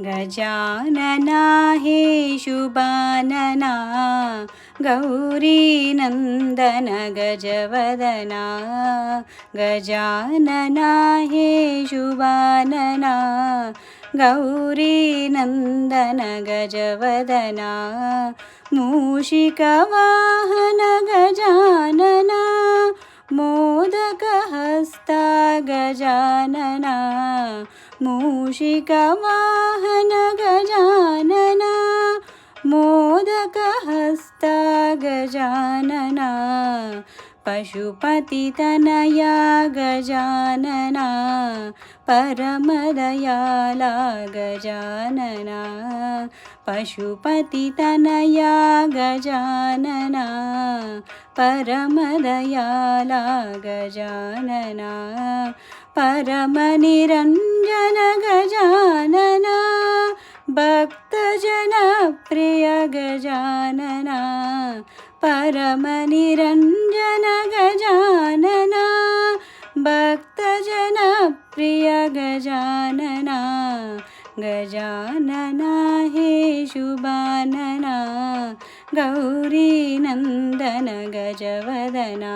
गजानना हे शुभानना गौरीनन्दन गजवदना गजानना हे शुभानना गौरीनन्दन गजवदना मूषिकवाहन गजानना मोदकहस्ता गजानना मूषिकवाहन गजानना मोदकहस्ता गजानना पशुपतितनया गजानना परमदयाला गजानना पशुपतितनया गजानना परमदयाला गजानना परमनिरञ्जन गजानना भक्तजनप्रिय गजानना परमनिरञ्जन गजानना भक्तजनप्रिय गजानना गजानना हे शुभानना गौरीनन्दन गजवदना